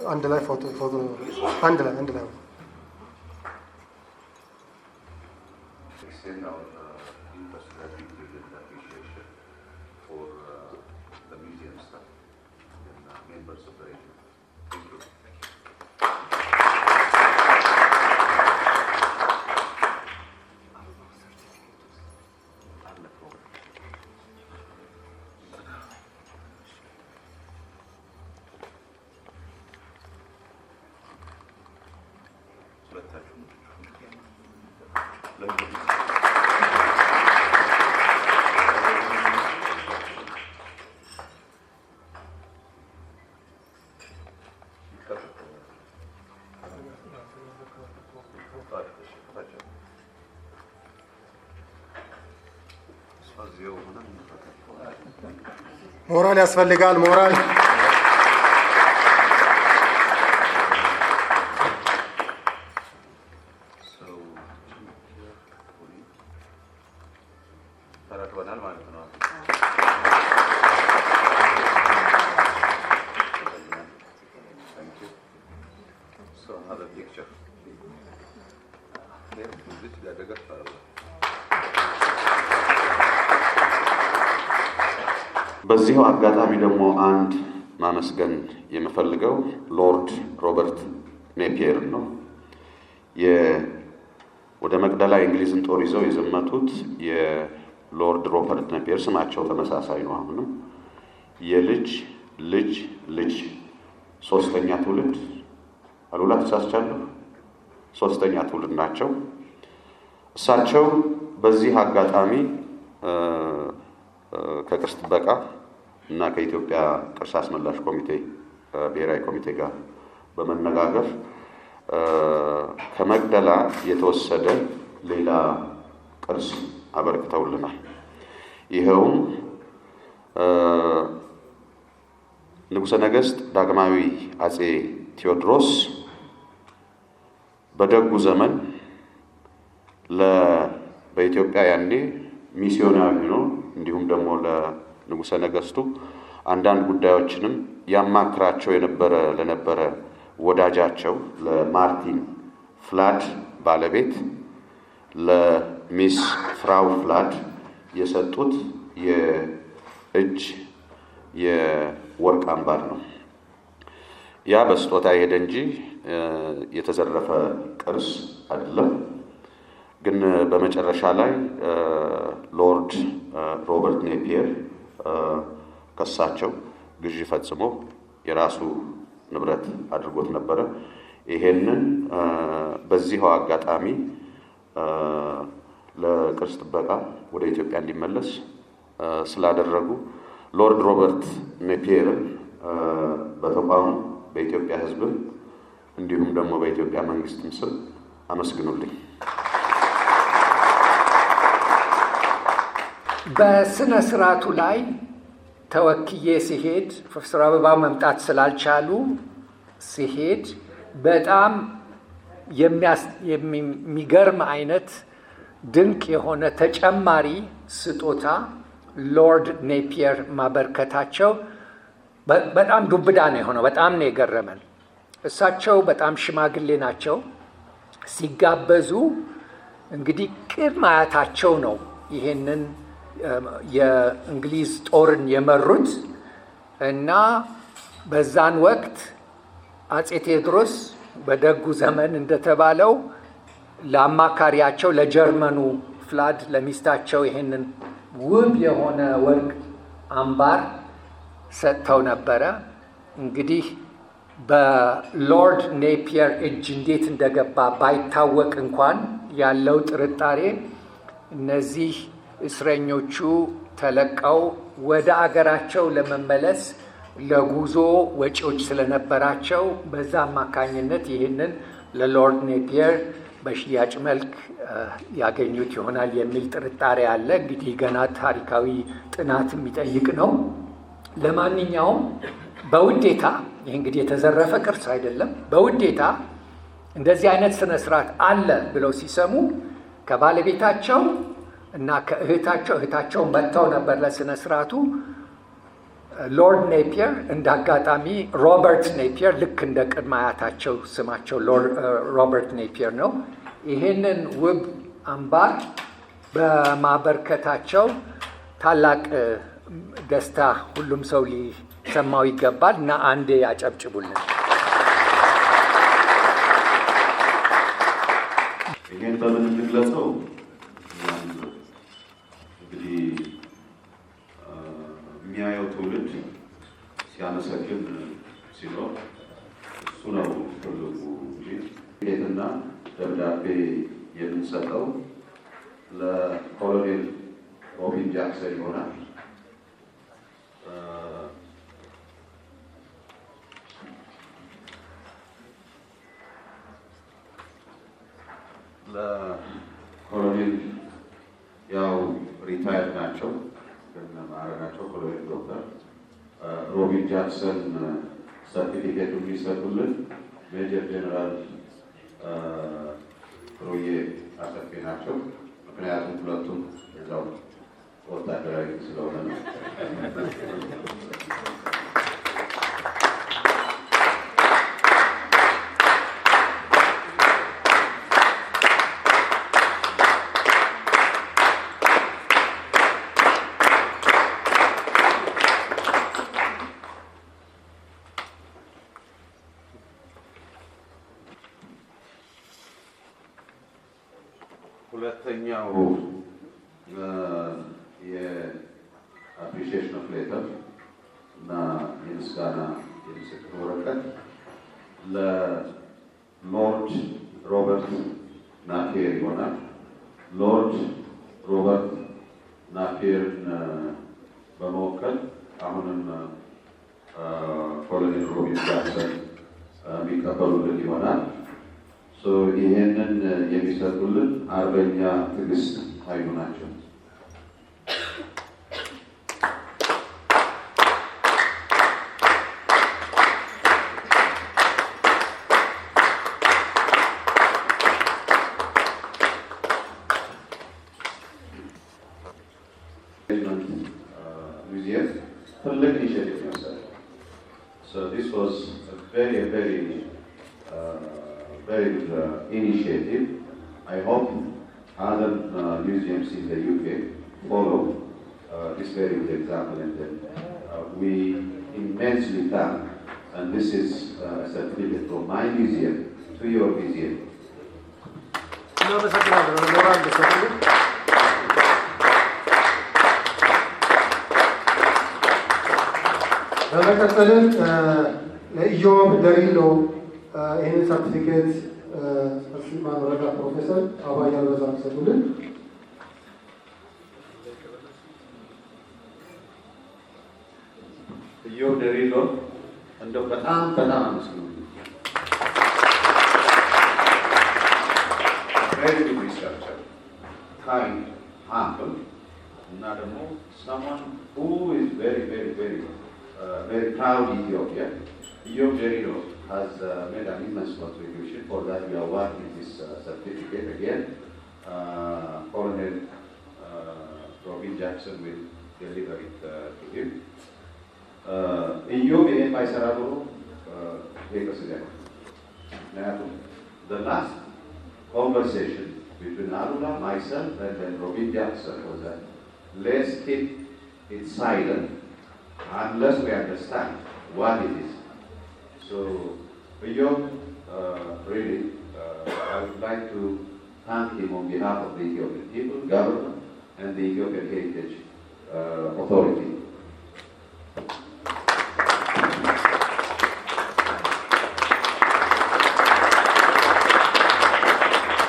አንድ ላይ ፎቶ አንድ ላይ extend our interest, gratitude, and appreciation for the museum staff and members of the region. Thank you. ሞራል ያስፈልጋል ሞራል ተረክበናል ማለት ነው። Thank you. So another picture. Here, this is the በዚሁ አጋጣሚ ደግሞ አንድ ማመስገን የምፈልገው ሎርድ ሮበርት ኔፒየር ነው። ወደ መቅደላ እንግሊዝን ጦር ይዘው የዘመቱት የሎርድ ሮበርት ኔፒየር ስማቸው ተመሳሳይ ነው። አሁንም የልጅ ልጅ ልጅ ሶስተኛ ትውልድ አሉላ ተሳስቻለሁ፣ ሶስተኛ ትውልድ ናቸው። እሳቸው በዚህ አጋጣሚ ከቅርስ ጥበቃ እና ከኢትዮጵያ ቅርስ አስመላሽ ኮሚቴ ብሔራዊ ኮሚቴ ጋር በመነጋገር ከመቅደላ የተወሰደ ሌላ ቅርስ አበርክተውልናል። ይኸውም ንጉሠ ነገሥት ዳግማዊ አጼ ቴዎድሮስ በደጉ ዘመን በኢትዮጵያ ያኔ ሚስዮናዊ ነው። እንዲሁም ደግሞ ለንጉሠ ነገሥቱ አንዳንድ ጉዳዮችንም ያማክራቸው ለነበረ ወዳጃቸው ለማርቲን ፍላድ ባለቤት ለሚስ ፍራው ፍላድ የሰጡት የእጅ የወርቅ አምባር ነው። ያ በስጦታ ሄደ እንጂ የተዘረፈ ቅርስ አይደለም። ግን በመጨረሻ ላይ ሎርድ ሮበርት ኔፒየር ከሳቸው ግዢ ፈጽሞ የራሱ ንብረት አድርጎት ነበረ። ይሄንን በዚሁ አጋጣሚ ለቅርስ ጥበቃ ወደ ኢትዮጵያ እንዲመለስ ስላደረጉ ሎርድ ሮበርት ኔፒየርን በተቋሙ በኢትዮጵያ ሕዝብም እንዲሁም ደግሞ በኢትዮጵያ መንግስትም ስም አመስግኑልኝ። በስነ ስርዓቱ ላይ ተወክዬ ሲሄድ ፕሮፌሰር አበባ መምጣት ስላልቻሉ ሲሄድ በጣም የሚገርም አይነት ድንቅ የሆነ ተጨማሪ ስጦታ ሎርድ ኔፒየር ማበርከታቸው በጣም ዱብዳ ነው የሆነው። በጣም ነው የገረመን። እሳቸው በጣም ሽማግሌ ናቸው። ሲጋበዙ እንግዲህ ቅድመ አያታቸው ነው ይሄንን የእንግሊዝ ጦርን የመሩት እና በዛን ወቅት አጼ ቴዎድሮስ በደጉ ዘመን እንደተባለው ለአማካሪያቸው ለጀርመኑ ፍላድ ለሚስታቸው ይሄንን ውብ የሆነ ወርቅ አምባር ሰጥተው ነበረ። እንግዲህ በሎርድ ኔፒየር እጅ እንዴት እንደገባ ባይታወቅ እንኳን ያለው ጥርጣሬ እነዚህ እስረኞቹ ተለቀው ወደ አገራቸው ለመመለስ ለጉዞ ወጪዎች ስለነበራቸው በዛ አማካኝነት ይህንን ለሎርድ ኔፒየር በሽያጭ መልክ ያገኙት ይሆናል የሚል ጥርጣሬ አለ። እንግዲህ ገና ታሪካዊ ጥናት የሚጠይቅ ነው። ለማንኛውም በውዴታ ይህ እንግዲህ የተዘረፈ ቅርስ አይደለም። በውዴታ እንደዚህ አይነት ስነ ስርዓት አለ ብለው ሲሰሙ ከባለቤታቸው እና እህታቸው መጥተው ነበር ለስነ ስርዓቱ። ሎርድ ኔፒየር እንደ አጋጣሚ ሮበርት ኔፒየር ልክ እንደ ቅድመ አያታቸው ስማቸው ሮበርት ኔፒየር ነው። ይሄንን ውብ አምባር በማበርከታቸው ታላቅ ደስታ ሁሉም ሰው ሊሰማው ይገባል እና አንዴ ያጨብጭቡልን። ይሄን በምን እንግለጸው? እንግዲህ የሚያየው ትውልድ ሲያመሰግን ሲኖር እሱ ነው ትልቁ እንጂ ቤትና ደብዳቤ የምንሰጠው ለኮሎኔል ሮቢን ጃክሰን ይሆናል። ለኮሎኔል ያው ሪታየርድ ናቸው፣ ግን ማዕረጋቸው ኮሎኔል ዶክተር ሮቢን ጃክሰን ሰርቲፊኬቱ የሚሰጡልን ሜጀር ጀነራል ሮዬ አሰፌ ናቸው። ምክንያቱም ሁለቱም እዛው ወታደራዊ ስለሆነ ነው። ሁለተኛው የአፕሪሺዬሽን ኦፍ ሌተር እና የምስጋና የምስክር ወረቀት ለሎርድ ሮበርት ናፒየር ይሆናል። ሎርድ ሮበርት ናፒየርን በመወከል አሁንም ኮሎኔል ሮቢን ጃክሰን የሚቀበሉልን ይሆናል። ይሄንን የሚሰጡልን አርበኛ ትዕግስት ኃይሉ ናቸው። ሙዚየም ትልቅ ኢኒሼቲቭ ይወስዳል። this was a very good initiative. I hope other museums in the UK follow this very good example, and then we immensely thank, and this is a certificate from my museum to your museum. በመቀጠልም ለኢዮብ ደሪሎ ይህንን ሰርቲፊኬት ማድረጋ ፕሮፌሰር አባያ በዛ ሰጡልን። ኢዮብ ደሪሎ እንደው በጣም አመስግኑ። very good researcher, kind, humble, እና ደግሞ someone who is very proud Ethiopian. Iyob Derilo has made an immense contribution. For that we award him this certificate again. Colonel Robin Jackson will deliver it to him. Iyob ይሄን ባይሰራ ኖሮ the last conversation between Aruna, myself, and then Robin Jackson was that let's keep it silent unless we understand what it is. So, Iyob, really, I would like to thank him on behalf of the Ethiopian people, government, and the Ethiopian Heritage Authority.